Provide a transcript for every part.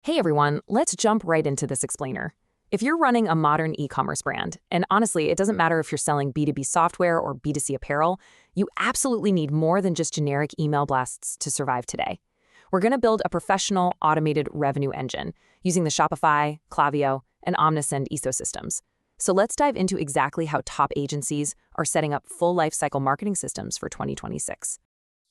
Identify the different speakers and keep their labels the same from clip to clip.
Speaker 1: Hey everyone, let's jump right into this explainer. If you're running a modern e-commerce brand, and honestly, it doesn't matter if you're selling B2B software or B2C apparel, you absolutely need more than just generic email blasts to survive today. We're going to build a professional, automated revenue engine using the Shopify, Klaviyo, and Omnisend ecosystems. So let's dive into exactly how top agencies are setting up full lifecycle marketing systems for 2026.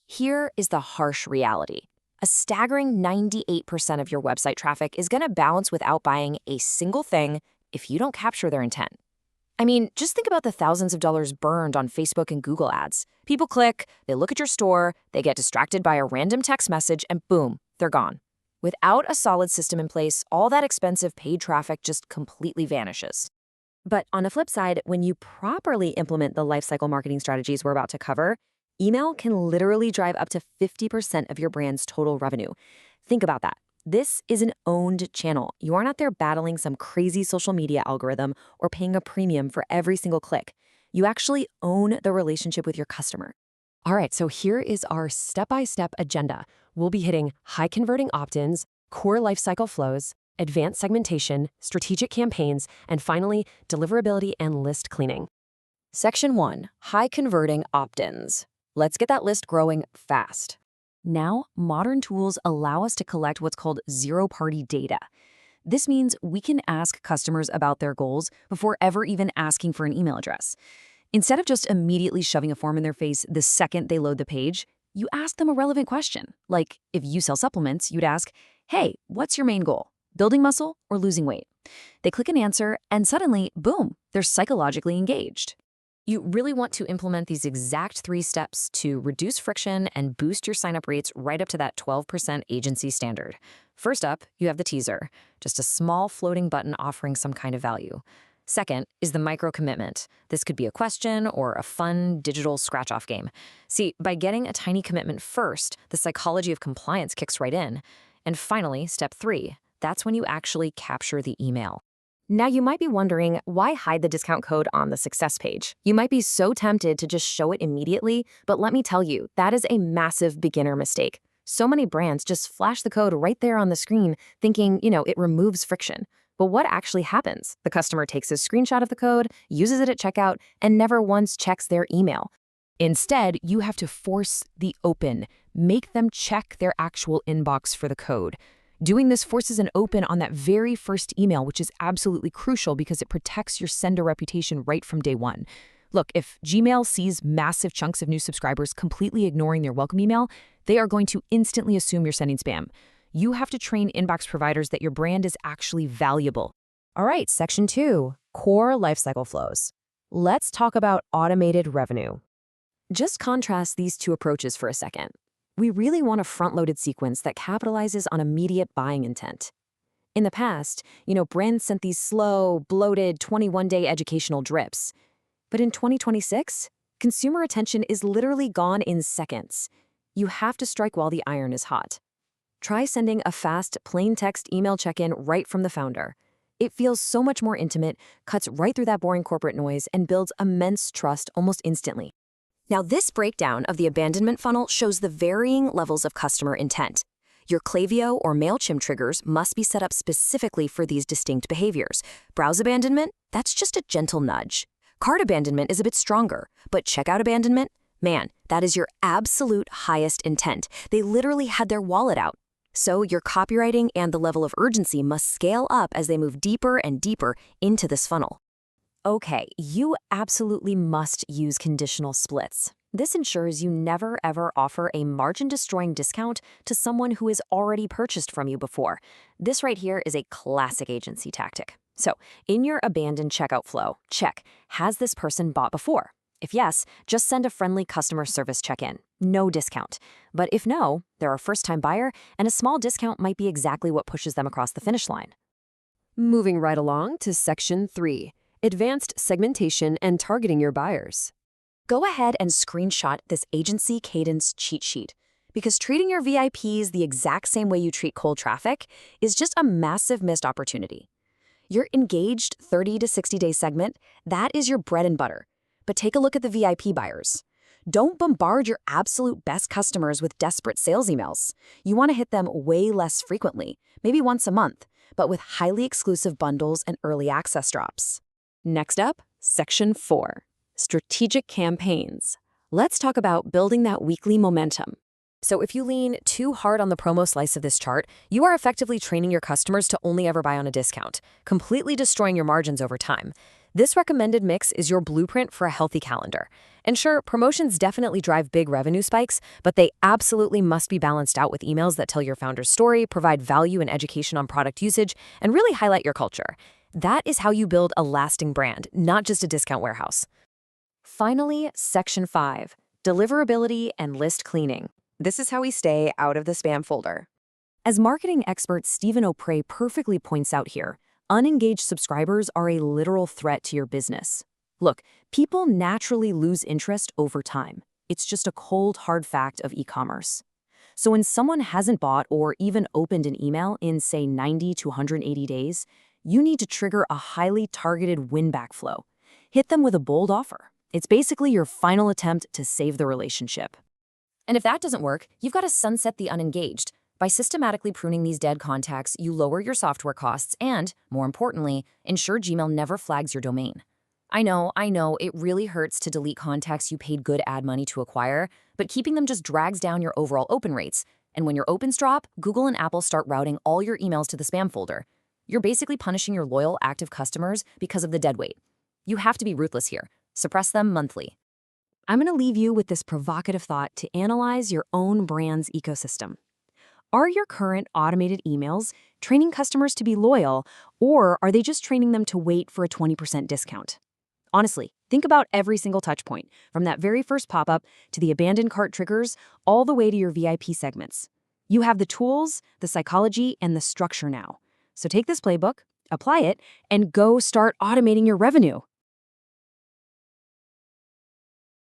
Speaker 2: Here is the harsh reality. A staggering 98% of your website traffic is going to bounce without buying a single thing if you don't capture their intent. I mean, just think about the thousands of dollars burned on Facebook and Google ads. People click, they look at your store, they get distracted by a random text message, and boom, they're gone. Without a solid system in place, all that expensive paid traffic just completely vanishes. But on the flip side, when you properly implement the lifecycle marketing strategies we're about to cover, email can literally drive up to 50% of your brand's total revenue. Think about that. This is an owned channel. You are not there battling some crazy social media algorithm or paying a premium for every single click. You actually own the relationship with your customer.
Speaker 3: All right, so here is our step-by-step agenda. We'll be hitting high-converting opt-ins, core lifecycle flows, advanced segmentation, strategic campaigns, and finally, deliverability and list cleaning.
Speaker 2: Section 1, high-converting opt-ins. Let's get that list growing fast. Now, modern tools allow us to collect what's called zero-party data. This means we can ask customers about their goals before ever even asking for an email address. Instead of just immediately shoving a form in their face the second they load the page, you ask them a relevant question. Like, if you sell supplements, you'd ask, hey, what's your main goal? Building muscle or losing weight? They click an answer, and suddenly, boom, they're psychologically engaged. You really want to implement these exact 3 steps to reduce friction and boost your sign-up rates right up to that 12% agency standard. First up, you have the teaser, just a small floating button offering some kind of value. Second is the micro-commitment. This could be a question or a fun digital scratch-off game. See, by getting a tiny commitment first, the psychology of compliance kicks right in. And finally, step 3, that's when you actually capture the email. Now, you might be wondering, why hide the discount code on the success page? You might be so tempted to just show it immediately, but let me tell you, that is a massive beginner mistake. So many brands just flash the code right there on the screen, thinking, it removes friction. But what actually happens? The customer takes a screenshot of the code, uses it at checkout, and never once checks their email.
Speaker 3: Instead, you have to force the open. Make them check their actual inbox for the code. Doing this forces an open on that very first email, which is absolutely crucial because it protects your sender reputation right from day one. Look, if Gmail sees massive chunks of new subscribers completely ignoring their welcome email, they are going to instantly assume you're sending spam. You have to train inbox providers that your brand is actually valuable.
Speaker 2: All right, section 2, core lifecycle flows. Let's talk about automated revenue. Just contrast these 2 approaches for a second. We really want a front-loaded sequence that capitalizes on immediate buying intent. In the past, brands sent these slow, bloated 21-day educational drips. But in 2026, consumer attention is literally gone in seconds. You have to strike while the iron is hot. Try sending a fast, plain text email check-in right from the founder. It feels so much more intimate, cuts right through that boring corporate noise, and builds immense trust almost instantly. Now, this breakdown of the abandonment funnel shows the varying levels of customer intent. Your Klaviyo or Mailchimp triggers must be set up specifically for these distinct behaviors. Browse abandonment, that's just a gentle nudge. Cart abandonment is a bit stronger, but checkout abandonment, man, that is your absolute highest intent. They literally had their wallet out. So your copywriting and the level of urgency must scale up as they move deeper and deeper into this funnel. Okay, you absolutely must use conditional splits. This ensures you never ever offer a margin-destroying discount to someone who has already purchased from you before. This right here is a classic agency tactic. So, in your abandoned checkout flow, check, has this person bought before? If yes, just send a friendly customer service check-in. No discount. But if no, they're a first-time buyer, and a small discount might be exactly what pushes them across the finish line.
Speaker 3: Moving right along to section 3. Advanced segmentation and targeting your buyers.
Speaker 2: Go ahead and screenshot this agency cadence cheat sheet, because treating your VIPs the exact same way you treat cold traffic is just a massive missed opportunity. Your engaged 30 to 60-day segment, that is your bread and butter. But take a look at the VIP buyers. Don't bombard your absolute best customers with desperate sales emails. You want to hit them way less frequently, maybe once a month, but with highly exclusive bundles and early access drops. Next up, Section 4, Strategic Campaigns. Let's talk about building that weekly momentum. So if you lean too hard on the promo slice of this chart, you are effectively training your customers to only ever buy on a discount, completely destroying your margins over time. This recommended mix is your blueprint for a healthy calendar. And sure, promotions definitely drive big revenue spikes, but they absolutely must be balanced out with emails that tell your founder's story, provide value and education on product usage, and really highlight your culture. That is how you build a lasting brand, not just a discount warehouse. Finally, Section 5, Deliverability and List Cleaning. This is how we stay out of the spam folder. As marketing expert Stephen O'Prey perfectly points out here, unengaged subscribers are a literal threat to your business. Look, people naturally lose interest over time. It's just a cold, hard fact of e-commerce. So when someone hasn't bought or even opened an email in, say, 90 to 180 days, you need to trigger a highly targeted win-back flow. Hit them with a bold offer. It's basically your final attempt to save the relationship. And if that doesn't work, you've got to sunset the unengaged. By systematically pruning these dead contacts, you lower your software costs and, more importantly, ensure Gmail never flags your domain. I know, it really hurts to delete contacts you paid good ad money to acquire, but keeping them just drags down your overall open rates. And when your opens drop, Google and Apple start routing all your emails to the spam folder. You're basically punishing your loyal, active customers because of the dead weight. You have to be ruthless here. Suppress them monthly. I'm going to leave you with this provocative thought to analyze your own brand's ecosystem. Are your current automated emails training customers to be loyal, or are they just training them to wait for a 20% discount? Honestly, think about every single touch point, from that very first pop-up to the abandoned cart triggers, all the way to your VIP segments. You have the tools, the psychology, and the structure now. So take this playbook, apply it, and go start automating your revenue.